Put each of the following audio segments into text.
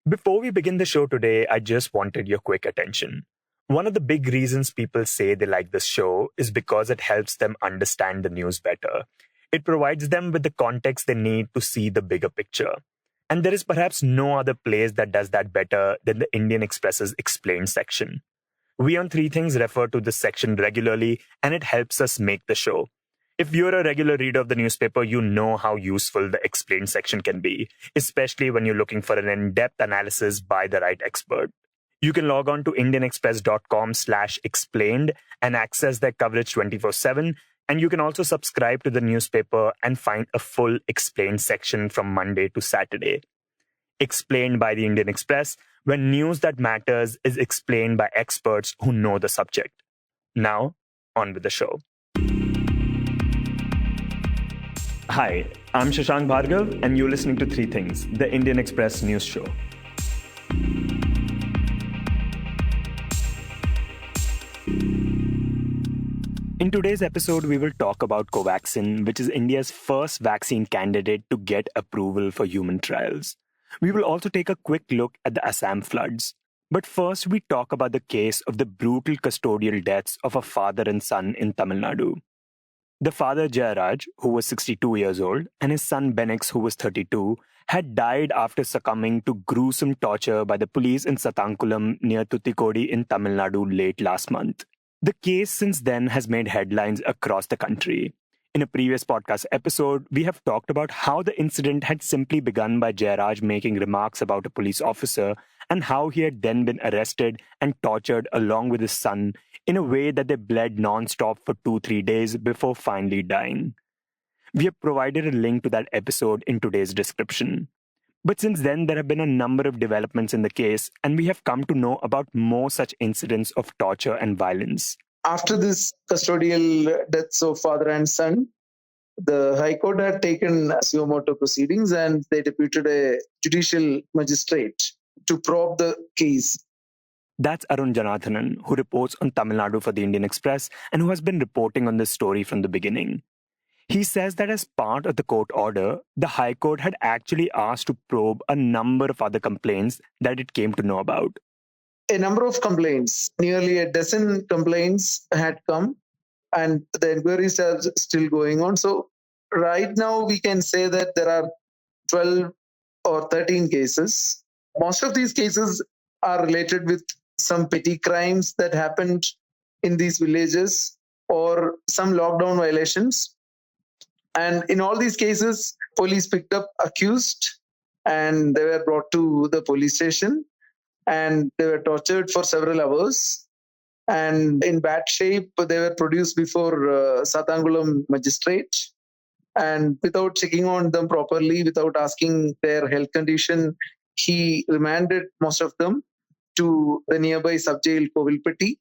Before we begin the show today, I just wanted your quick attention. One of the big reasons people say they like this show is because it helps them understand the news better. It provides them with the context they need to see the bigger picture. And there is perhaps no other place that does that better than the Indian Express's Explained section. We on Three Things refer to this section regularly, and it helps us make the show. If you're a regular reader of the newspaper, you know how useful the Explained section can be, especially when you're looking for an in-depth analysis by the right expert. You can log on to indianexpress.com/explained and access their coverage 24/7. And you can also subscribe to the newspaper and find a full Explained section from Monday to Saturday. Explained by the Indian Express, when news that matters is explained by experts who know the subject. Now, on with the show. Hi, I'm Shashank Bhargav, and you're listening to Three Things, the Indian Express news show. In today's episode, we will talk about Covaxin, which is India's first vaccine candidate to get approval for human trials. We will also take a quick look at the Assam floods. But first, we talk about the case of the brutal custodial deaths of a father and son in Tamil Nadu. The father, Jeyaraj, who was 62 years old, and his son, Bennix, who was 32, had died after succumbing to gruesome torture by the police in Satankulam near Tuticorin in Tamil Nadu late last month. The case since then has made headlines across the country. In a previous podcast episode, we have talked about how the incident had simply begun by Jeyaraj making remarks about a police officer and how he had then been arrested and tortured along with his son in a way that they bled non-stop for 2-3 days before finally dying. We have provided a link to that episode in today's description. But since then, there have been a number of developments in the case, and we have come to know about more such incidents of torture and violence. After this custodial deaths of father and son, the High Court had taken suo motu proceedings and they deputed a judicial magistrate to probe the case. That's Arun Janardhanan, who reports on Tamil Nadu for the Indian Express and who has been reporting on this story from the beginning. He says that as part of the court order, the High Court had actually asked to probe a number of other complaints that it came to know about. A number of complaints, nearly a dozen complaints had come, and the inquiries are still going on. So right now we can say that there are 12 or 13 cases. Most of these cases are related with some petty crimes that happened in these villages or some lockdown violations. And in all these cases, police picked up accused and they were brought to the police station and they were tortured for several hours. And in bad shape, they were produced before Satangulam magistrate. And without checking on them properly, without asking their health condition, he remanded most of them to the nearby sub-jail Kovilpatti.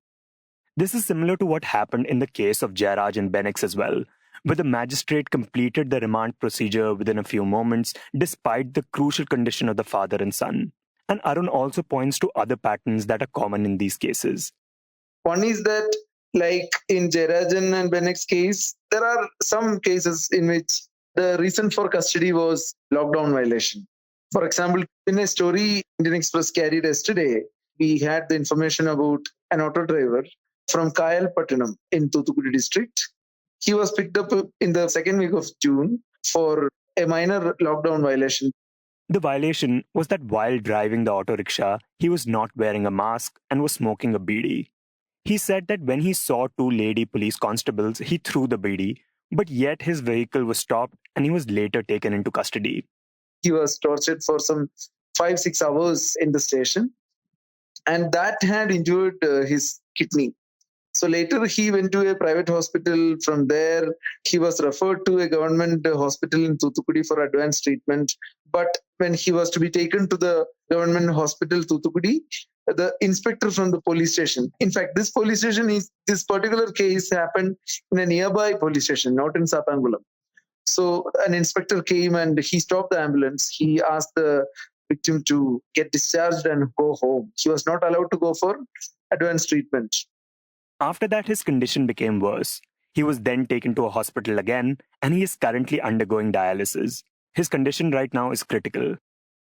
This is similar to what happened in the case of Jeyaraj and Bennix as well, where the magistrate completed the remand procedure within a few moments despite the crucial condition of the father and son. And Arun also points to other patterns that are common in these cases. One is that, like in Jeyaraj and Bennix case, there are some cases in which the reason for custody was lockdown violation. For example, in a story Indian Express carried yesterday, we had the information about an auto driver from Kayalpattinam in Thoothukudi district. He was picked up in the second week of June for a minor lockdown violation. The violation was that while driving the auto rickshaw, he was not wearing a mask and was smoking a bidi. He said that when he saw 2 lady police constables, he threw the bidi, but yet his vehicle was stopped and he was later taken into custody. He was tortured for some 5-6 hours in the station, and that had injured his kidney. So later he went to a private hospital. From there, he was referred to a government hospital in Thoothukudi for advanced treatment. But when he was to be taken to the government hospital, Thoothukudi, the inspector from the police station, in fact, this particular case happened in a nearby police station, not in Satangulam. So an inspector came and he stopped the ambulance. He asked the victim to get discharged and go home. He was not allowed to go for advanced treatment. After that, his condition became worse. He was then taken to a hospital again, and he is currently undergoing dialysis. His condition right now is critical.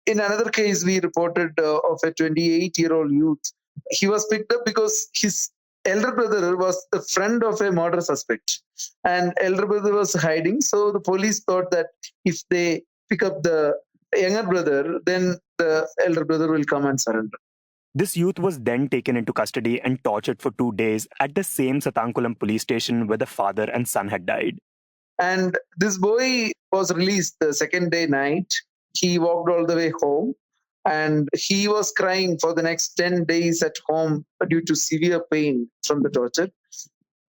In another case, we reported of a 28-year-old youth. He was picked up because his elder brother was the friend of a murder suspect, and elder brother was hiding. So the police thought that if they pick up the younger brother, then the elder brother will come and surrender. This youth was then taken into custody and tortured for 2 days at the same Satankulam police station where the father and son had died. And this boy was released the second day night. He walked all the way home and he was crying for the next 10 days at home due to severe pain from the torture.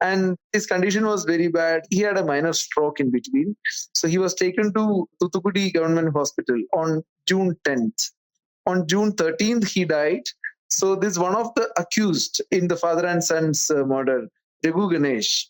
And his condition was very bad. He had a minor stroke in between. So he was taken to Thuthukudi Government Hospital on June 10th. On June 13th, he died. So this one of the accused in the father and son's murder, Raghu Ganesh,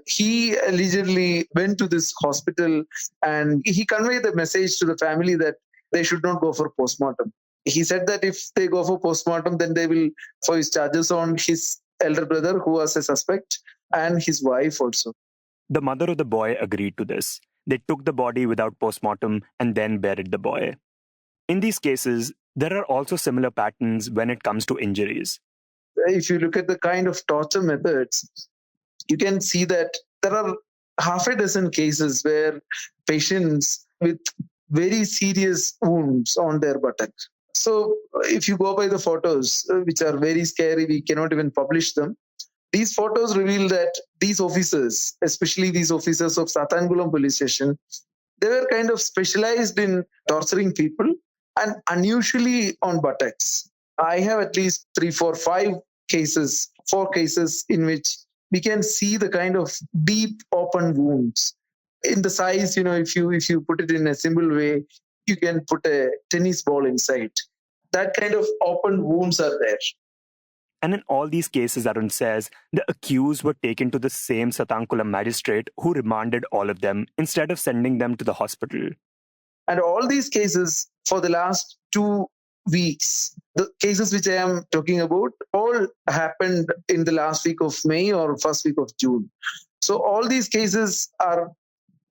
he allegedly went to this hospital and he conveyed the message to the family that they should not go for postmortem. He said that if they go for postmortem, then they will face charges on his elder brother, who was a suspect, and his wife also. The mother of the boy agreed to this. They took the body without postmortem and then buried the boy. In these cases, there are also similar patterns when it comes to injuries. If you look at the kind of torture methods, you can see that there are half a dozen cases where patients with very serious wounds on their buttock. So if you go by the photos, which are very scary, we cannot even publish them. These photos reveal that these officers, especially these officers of Satangulam police station, they were kind of specialized in torturing people and unusually on buttocks. I have at least 3, 4, 5 cases, 4 cases in which we can see the kind of deep open wounds. In the size, if you put it in a simple way, you can put a tennis ball inside. That kind of open wounds are there. And in all these cases, Arun says, the accused were taken to the same Satankulam magistrate who remanded all of them instead of sending them to the hospital. And all these cases for the last 2 weeks, the cases which I am talking about, all happened in the last week of May or first week of June. So all these cases are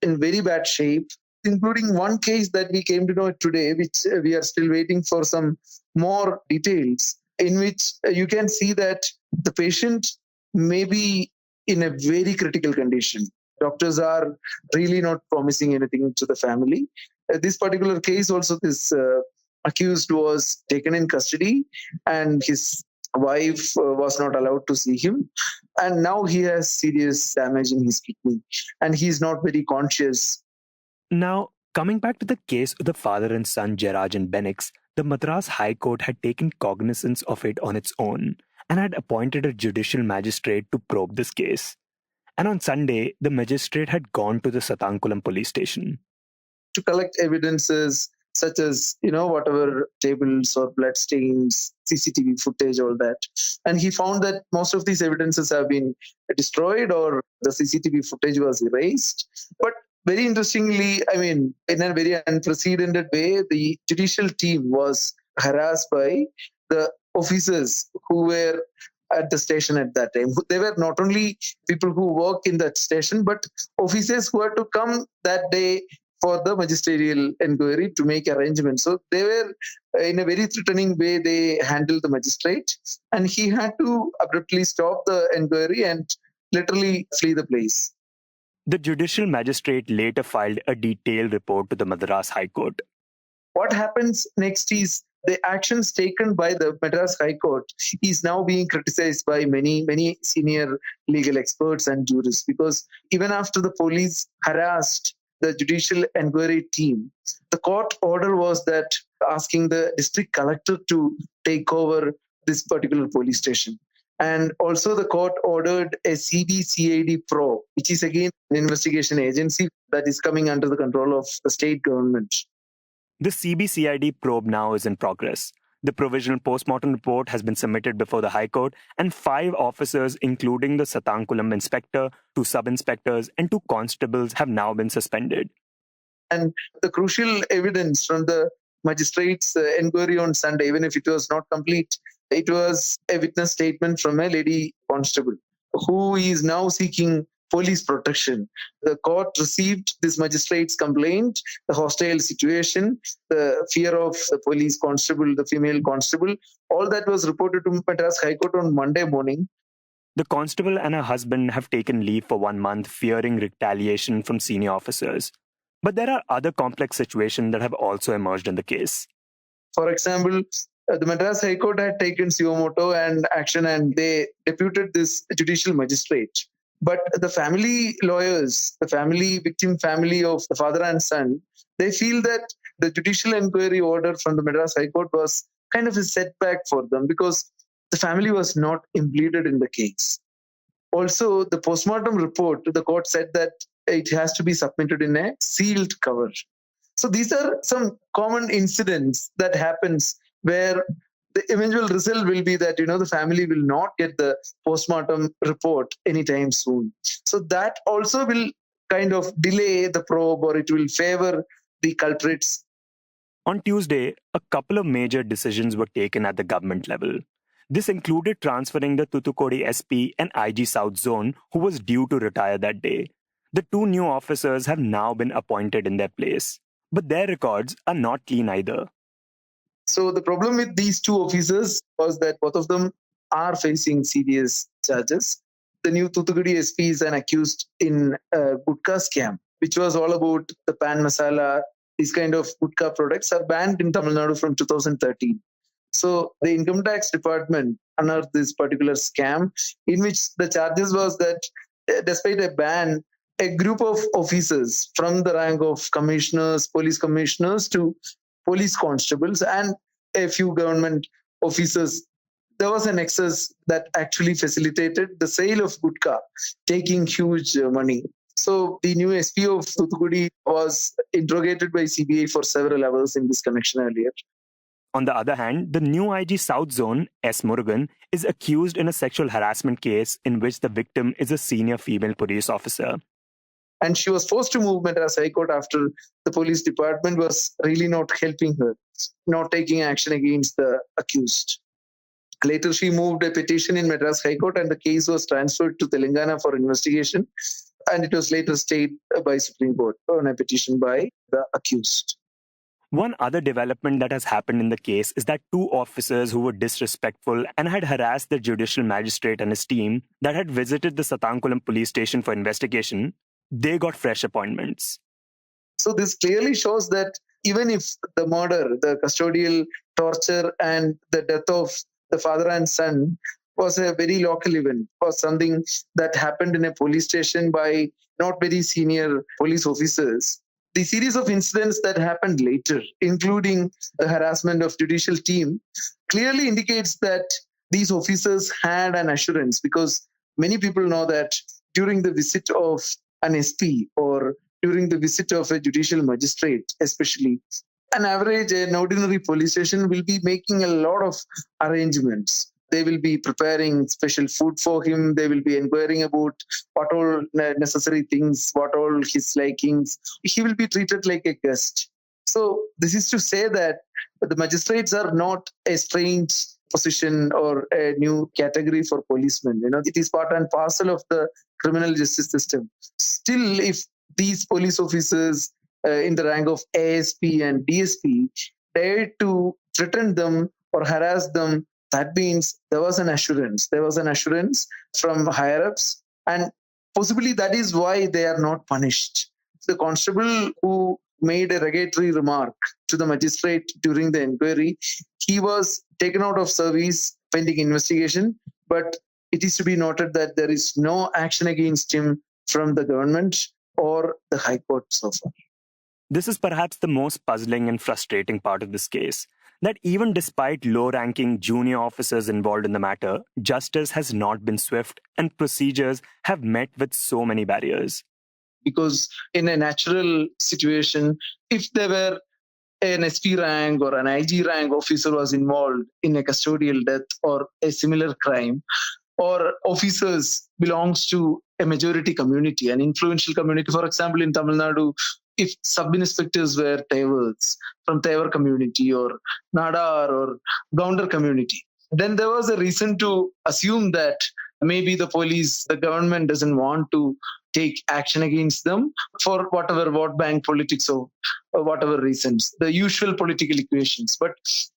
in very bad shape, including one case that we came to know today, which we are still waiting for some more details, in which you can see that the patient may be in a very critical condition. Doctors are really not promising anything to the family. This particular case also, this accused was taken in custody and his wife was not allowed to see him, and now he has serious damage in his kidney and he's not very conscious. Now, coming back to the case of the father and son Jeyaraj and Bennix, the Madras High Court had taken cognizance of it on its own and had appointed a judicial magistrate to probe this case. And on Sunday, the magistrate had gone to the Satankulam police station to collect evidences such as, whatever tables or blood stains, CCTV footage, all that. And he found that most of these evidences have been destroyed or the CCTV footage was erased. But very interestingly, in a very unprecedented way, the judicial team was harassed by the officers who were at the station at that time. They were not only people who work in that station, but officers who had to come that day for the magisterial inquiry to make arrangements. So they were, in a very threatening way, they handled the magistrate, and he had to abruptly stop the inquiry and literally flee the place. The judicial magistrate later filed a detailed report to the Madras High Court. What happens next is the actions taken by the Madras High Court is now being criticized by many senior legal experts and jurists, because even after the police harassed the judicial inquiry team, the court order was that asking the district collector to take over this particular police station. And also the court ordered a CBCID probe, which is again an investigation agency that is coming under the control of the state government. The CBCID probe now is in progress. The provisional postmortem report has been submitted before the High Court, and 5 officers, including the Satankulam inspector, 2 sub-inspectors, and 2 constables, have now been suspended. And the crucial evidence from the magistrate's inquiry on Sunday, even if it was not complete, it was a witness statement from a lady constable who is now seeking police protection. The court received this magistrate's complaint, the hostile situation, the fear of the police constable, the female constable, all that was reported to Madras High Court on Monday morning. The constable and her husband have taken leave for 1 month, fearing retaliation from senior officers. But there are other complex situations that have also emerged in the case. For example, the Madras High Court had taken suo and action, and they deputed this judicial magistrate. But the family lawyers, the victim family of the father and son, they feel that the judicial inquiry order from the Madras High Court was kind of a setback for them because the family was not implicated in the case. Also, the postmortem report, the court said that it has to be submitted in a sealed cover. So these are some common incidents that happens where the eventual result will be that the family will not get the postmortem report anytime soon. So that also will kind of delay the probe, or it will favor the culprits. On Tuesday, a couple of major decisions were taken at the government level. This included transferring the Thoothukudi SP and IG South Zone, who was due to retire that day. The two new officers have now been appointed in their place, but their records are not clean either. So the problem with these two officers was that both of them are facing serious charges. The new Thoothukudi SP is an accused in a Gutka scam, which was all about the pan masala. These kind of Gutka products are banned in Tamil Nadu from 2013. So the income tax department unearthed this particular scam, in which the charges was that despite a ban, a group of officers from the rank of commissioners, police commissioners to police constables and a few government officers, there was an excess that actually facilitated the sale of Gutka, taking huge money. So the new SP of Thoothukudi was interrogated by CBI for several hours in this connection earlier. On the other hand, the new IG South Zone, S. Murugan, is accused in a sexual harassment case in which the victim is a senior female police officer. And she was forced to move Madras High Court after the police department was really not helping her, not taking action against the accused. Later, she moved a petition in Madras High Court and the case was transferred to Telangana for investigation. And it was later stayed by Supreme Court on a petition by the accused. One other development that has happened in the case is that two officers who were disrespectful and had harassed the judicial magistrate and his team that had visited the Satankulam police station for investigation, they got fresh appointments. So this clearly shows that even if the murder, the custodial torture and the death of the father and son was a very local event, was something that happened in a police station by not very senior police officers, the series of incidents that happened later, including the harassment of judicial team, clearly indicates that these officers had an assurance, because many people know that during the visit of an SP or during the visit of a judicial magistrate, especially, an ordinary police station will be making a lot of arrangements. They will be preparing special food for him. They will be inquiring about what all necessary things, what all his likings. He will be treated like a guest. So this is to say that the magistrates are not a strange position or a new category for policemen. It is part and parcel of the criminal justice system. Still, if these police officers in the rank of ASP and DSP dared to threaten them or harass them, that means there was an assurance. There was an assurance from higher ups, and possibly that is why they are not punished. The constable who made a regulatory remark to the magistrate during the inquiry, he was taken out of service pending investigation, but it is to be noted that there is no action against him from the government or the High Court so far. This is perhaps the most puzzling and frustrating part of this case, that even despite low-ranking junior officers involved in the matter, justice has not been swift and procedures have met with so many barriers. Because in a natural situation, if there were an SP rank or an IG rank officer was involved in a custodial death or a similar crime, or officers belongs to a majority community, an influential community, for example, in Tamil Nadu, if sub-inspectors were Taivars from Taivar community or Nadar or Gounder community, then there was a reason to assume that maybe the government doesn't want to take action against them for whatever vote bank politics or whatever reasons, the usual political equations. But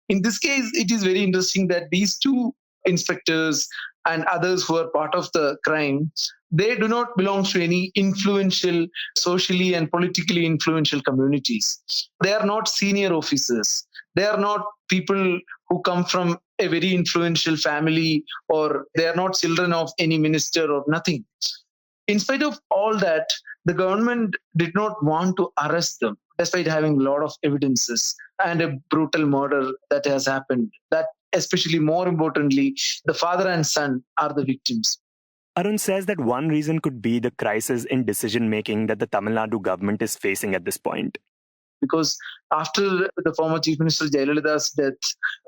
in this case, it is very interesting that these two inspectors and others who are part of the crime, they do not belong to any influential, socially and politically influential communities. They are not senior officers. They are not people who come from a very influential family, or they are not children of any minister or nothing. In spite of all that, the government did not want to arrest them, despite having a lot of evidences and a brutal murder that has happened. That, especially more importantly, the father and son are the victims. Arun says that one reason could be the crisis in decision making that the Tamil Nadu government is facing at this point. Because after the former Chief Minister Jayalalitha's death,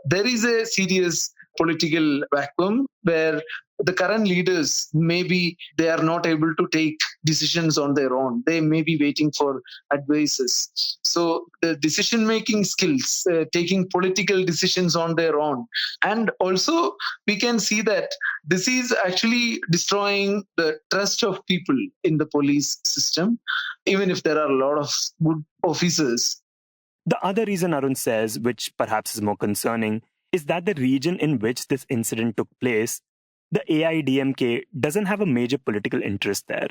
there is a serious political vacuum where the current leaders, maybe they are not able to take decisions on their own. They may be waiting for advices. So the decision making skills, taking political decisions on their own. And also we can see that this is actually destroying the trust of people in the police system, even if there are a lot of good officers. The other reason Arun says, which perhaps is more concerning, is that the region in which this incident took place, the AIDMK doesn't have a major political interest there.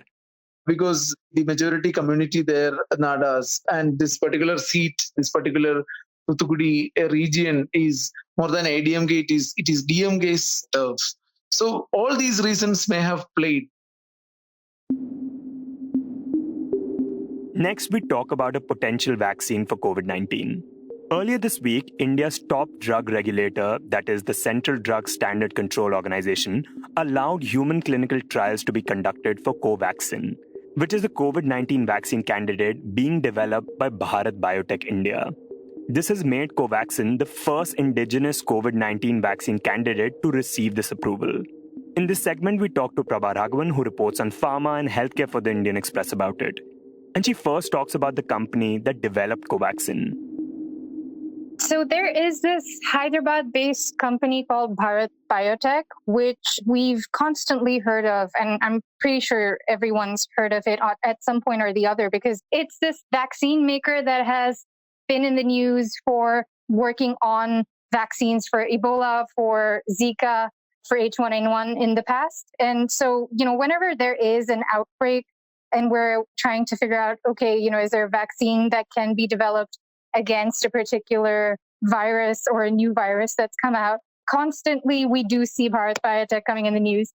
Because the majority community there, Nadas, and this particular seat, this particular Thuthukudi region is more than ADMK, it is DMK's turf. So all these reasons may have played. Next, we talk about a potential vaccine for COVID-19. Earlier this week, India's top drug regulator, that is the Central Drug Standard Control Organization, allowed human clinical trials to be conducted for Covaxin, which is the COVID-19 vaccine candidate being developed by Bharat Biotech India. This has made Covaxin the first indigenous COVID-19 vaccine candidate to receive this approval. In this segment, we talk to Prabha Raghavan, who reports on pharma and healthcare for the Indian Express about it. And she first talks about the company that developed Covaxin. So there is this Hyderabad-based company called Bharat Biotech, which we've constantly heard of, and I'm pretty sure everyone's heard of it at some point or the other, because it's this vaccine maker that has been in the news for working on vaccines for Ebola, for Zika, for H1N1 in the past. And so, whenever there is an outbreak and we're trying to figure out, okay, is there a vaccine that can be developed against a particular virus or a new virus that's come out, constantly we do see Bharat Biotech coming in the news.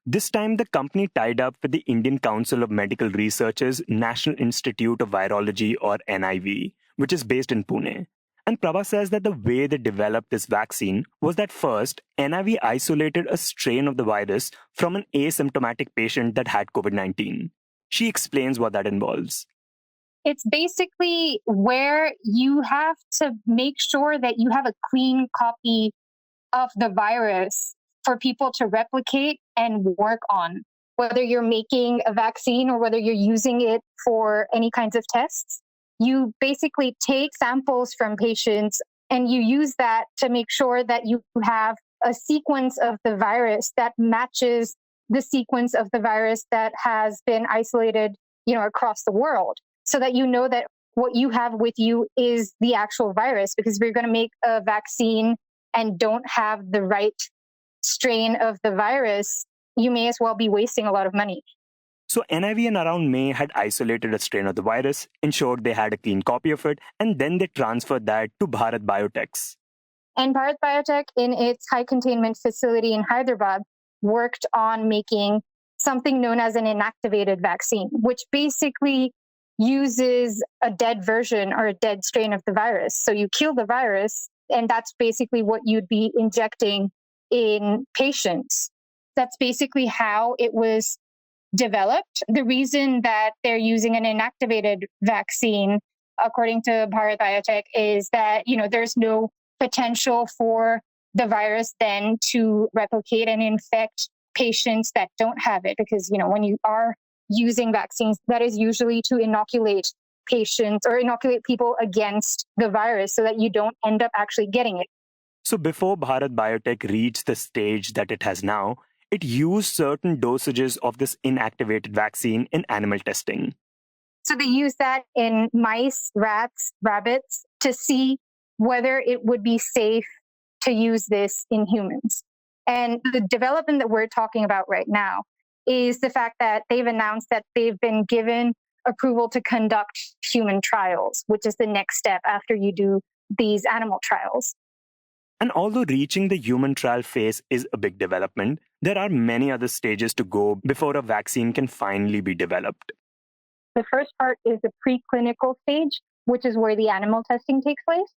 This time, the company tied up with the Indian Council of Medical Research's National Institute of Virology, or NIV, which is based in Pune. And Prabha says that the way they developed this vaccine was that first, NIV isolated a strain of the virus from an asymptomatic patient that had COVID-19. She explains what that involves. It's basically where you have to make sure that you have a clean copy of the virus for people to replicate and work on, whether you're making a vaccine or whether you're using it for any kinds of tests. You basically take samples from patients and you use that to make sure that you have a sequence of the virus that matches the sequence of the virus that has been isolated, across the world, so that you know that what you have with you is the actual virus. Because if you're going to make a vaccine and don't have the right strain of the virus, you may as well be wasting a lot of money. So NIV and around May had isolated a strain of the virus, ensured they had a clean copy of it, and then they transferred that to Bharat Biotech's. And Bharat Biotech, in its high containment facility in Hyderabad, worked on making something known as an inactivated vaccine, which basically uses a dead version or a dead strain of the virus. So you kill the virus, and that's basically what you'd be injecting in patients. That's basically how it was developed. The reason that they're using an inactivated vaccine, according to Bharat Biotech, is that, there's no potential for the virus then to replicate and infect patients that don't have it. Because, when you are using vaccines, that is usually to inoculate patients or inoculate people against the virus so that you don't end up actually getting it. So before Bharat Biotech reached the stage that it has now, it used certain dosages of this inactivated vaccine in animal testing. So they used that in mice, rats, rabbits to see whether it would be safe to use this in humans. And the development that we're talking about right now is the fact that they've announced that they've been given approval to conduct human trials, which is the next step after you do these animal trials. And although reaching the human trial phase is a big development, there are many other stages to go before a vaccine can finally be developed. The first part is the preclinical stage, which is where the animal testing takes place.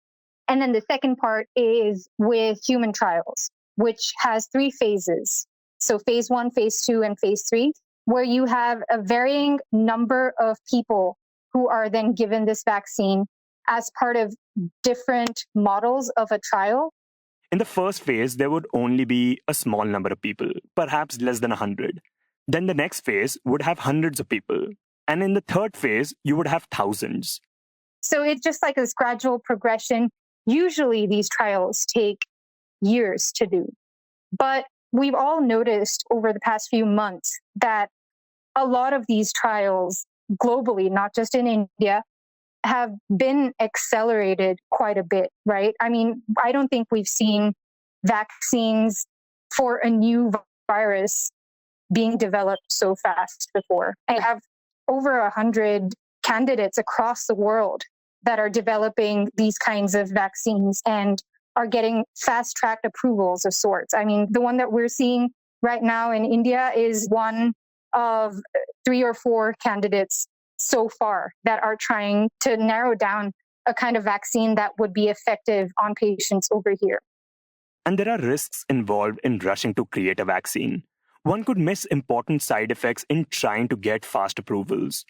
And then the second part is with human trials, which has 3 phases. So phase 1, phase 2, and phase 3, where you have a varying number of people who are then given this vaccine as part of different models of a trial. In the first phase, there would only be a small number of people, perhaps less than 100. Then the next phase would have hundreds of people. And in the third phase, you would have thousands. So it's just like this gradual progression. Usually these trials take years to do. But we've all noticed over the past few months that a lot of these trials globally, not just in India, have been accelerated quite a bit, right? I mean, I don't think we've seen vaccines for a new virus being developed so fast before. I have over 100 candidates across the world that are developing these kinds of vaccines and are getting fast-tracked approvals of sorts. I mean, the one that we're seeing right now in India is one of 3 or 4 candidates so far that are trying to narrow down a kind of vaccine that would be effective on patients over here. And there are risks involved in rushing to create a vaccine. One could miss important side effects in trying to get fast approvals.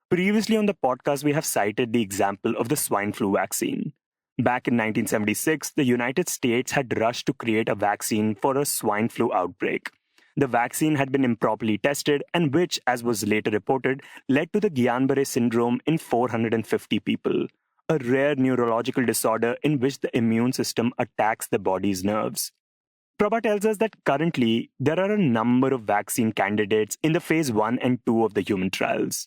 Previously on the podcast, we have cited the example of the swine flu vaccine. Back in 1976, the United States had rushed to create a vaccine for a swine flu outbreak. The vaccine had been improperly tested and which, as was later reported, led to the Guillain-Barré syndrome in 450 people, a rare neurological disorder in which the immune system attacks the body's nerves. Prabha tells us that currently there are a number of vaccine candidates in the phase 1 and 2 of the human trials.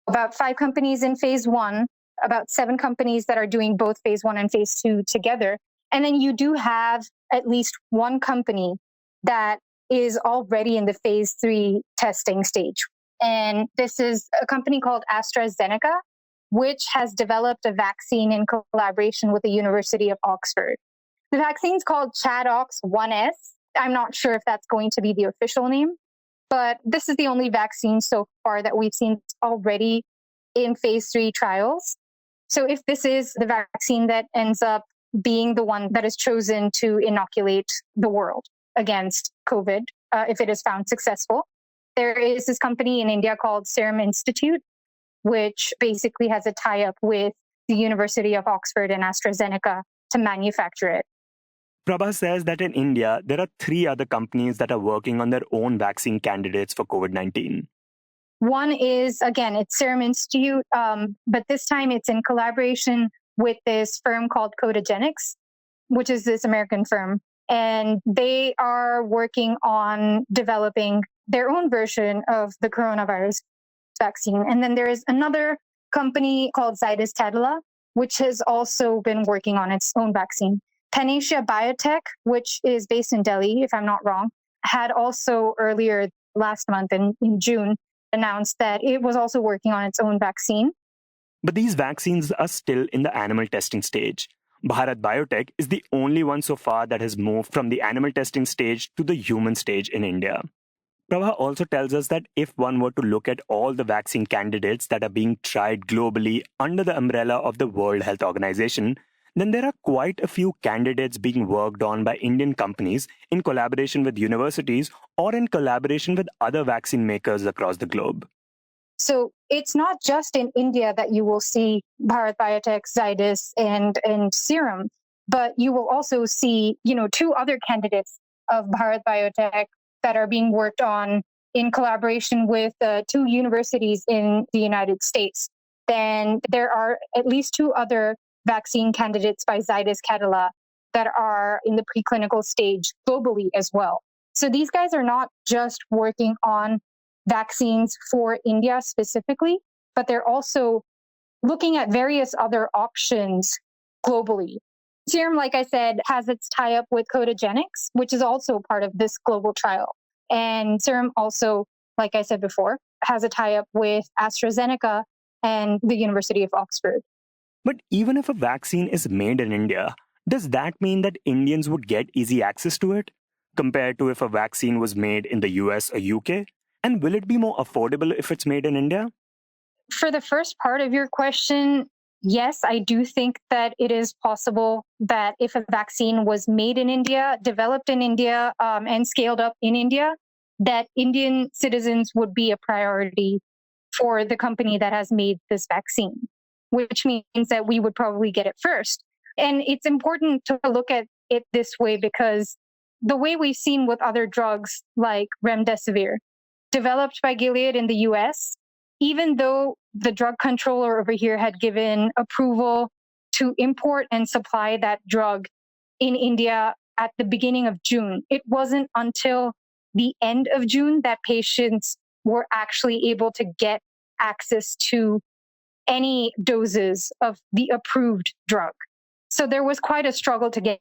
About 5 companies in phase 1, about 7 companies that are doing both phase 1 and phase 2 together. And then you do have at least one company that is already in the phase 3 testing stage. And this is a company called AstraZeneca, which has developed a vaccine in collaboration with the University of Oxford. The vaccine's called ChAdOx1S. I'm not sure if that's going to be the official name, but this is the only vaccine so far that we've seen already in phase 3 trials. So if this is the vaccine that ends up being the one that is chosen to inoculate the world against COVID, if it is found successful, there is this company in India called Serum Institute, which basically has a tie-up with the University of Oxford and AstraZeneca to manufacture it. Prabha says that in India, there are 3 other companies that are working on their own vaccine candidates for COVID-19. One is, again, it's Serum Institute, but this time it's in collaboration with this firm called Codagenics, which is this American firm. And they are working on developing their own version of the coronavirus vaccine. And then there is another company called Zydus Cadila, which has also been working on its own vaccine. Panacea Biotech, which is based in Delhi, if I'm not wrong, had also earlier last month in June announced that it was also working on its own vaccine. But these vaccines are still in the animal testing stage. Bharat Biotech is the only one so far that has moved from the animal testing stage to the human stage in India. Prabha also tells us that if one were to look at all the vaccine candidates that are being tried globally under the umbrella of the World Health Organization, then there are quite a few candidates being worked on by Indian companies in collaboration with universities or in collaboration with other vaccine makers across the globe. So it's not just in India that you will see Bharat Biotech, Zydus, and Serum, but you will also see, 2 other candidates of Bharat Biotech that are being worked on in collaboration with 2 universities in the United States. Then there are at least 2 other vaccine candidates by Zydus Cadila that are in the preclinical stage globally as well. So these guys are not just working on vaccines for India specifically, but they're also looking at various other options globally. Serum, like I said, has its tie-up with Codagenics, which is also part of this global trial. And Serum also, like I said before, has a tie-up with AstraZeneca and the University of Oxford. But even if a vaccine is made in India, does that mean that Indians would get easy access to it, compared to if a vaccine was made in the US or UK? And will it be more affordable if it's made in India? For the first part of your question, yes, I do think that it is possible that if a vaccine was made in India, developed in India, and scaled up in India, that Indian citizens would be a priority for the company that has made this vaccine, which means that we would probably get it first. And it's important to look at it this way because the way we've seen with other drugs like remdesivir, developed by Gilead in the US, even though the drug controller over here had given approval to import and supply that drug in India at the beginning of June, it wasn't until the end of June that patients were actually able to get access to any doses of the approved drug. So there was quite a struggle to get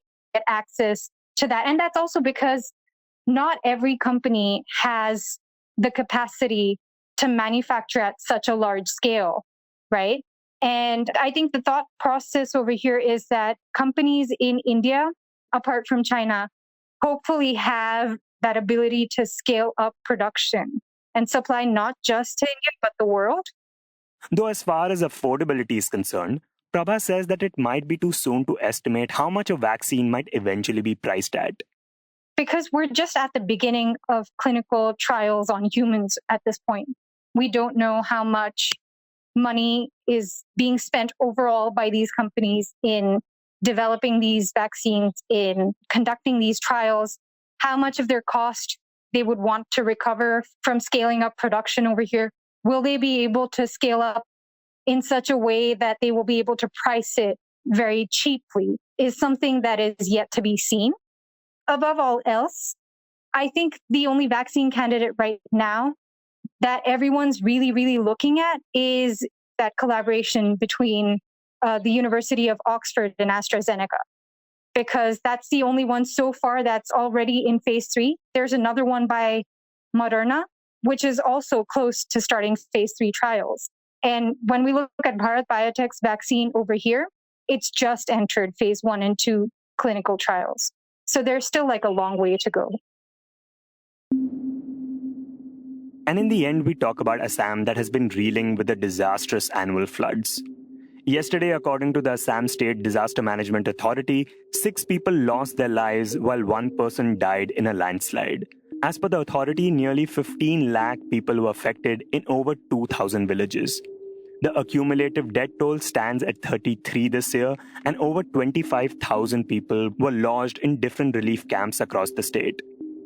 access to that. And that's also because not every company has the capacity to manufacture at such a large scale, right? And I think the thought process over here is that companies in India, apart from China, hopefully have that ability to scale up production and supply not just to India, but the world. Though as far as affordability is concerned, Prabha says that it might be too soon to estimate how much a vaccine might eventually be priced at. Because we're just at the beginning of clinical trials on humans at this point. We don't know how much money is being spent overall by these companies in developing these vaccines, in conducting these trials, how much of their cost they would want to recover from scaling up production over here. Will they be able to scale up in such a way that they will be able to price it very cheaply is something that is yet to be seen. Above all else, I think the only vaccine candidate right now that everyone's really, really looking at is that collaboration between the University of Oxford and AstraZeneca, because that's the only one so far that's already in phase 3. There's another one by Moderna, which is also close to starting phase 3 trials. And when we look at Bharat Biotech's vaccine over here, it's just entered phase 1 and 2 clinical trials. So there's still like a long way to go. And in the end, we talk about Assam that has been reeling with the disastrous annual floods. Yesterday, according to the Assam State Disaster Management Authority, 6 people lost their lives while 1 person died in a landslide. As per the authority, nearly 15 lakh people were affected in over 2,000 villages. The accumulative death toll stands at 33 this year, and over 25,000 people were lodged in different relief camps across the state.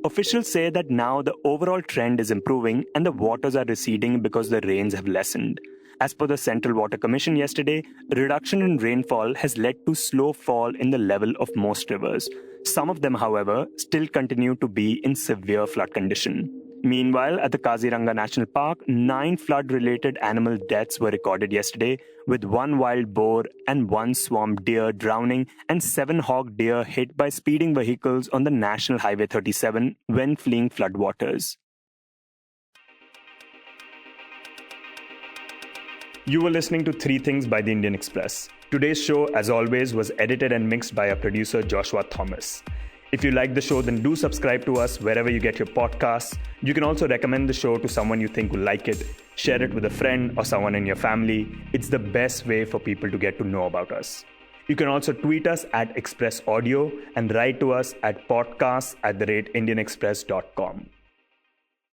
Officials say that now the overall trend is improving and the waters are receding because the rains have lessened. As per the Central Water Commission yesterday, a reduction in rainfall has led to slow fall in the level of most rivers. Some of them, however, still continue to be in severe flood condition. Meanwhile, at the Kaziranga National Park, 9 flood-related animal deaths were recorded yesterday, with 1 wild boar and 1 swamp deer drowning and 7 hog deer hit by speeding vehicles on the National Highway 37 when fleeing floodwaters. You were listening to 3 Things by the Indian Express. Today's show, as always, was edited and mixed by our producer Joshua Thomas. If you like the show, then do subscribe to us wherever you get your podcasts. You can also recommend the show to someone you think will like it. Share it with a friend or someone in your family. It's the best way for people to get to know about us. You can also tweet us at Express Audio and write to us at podcasts@indianexpress.com.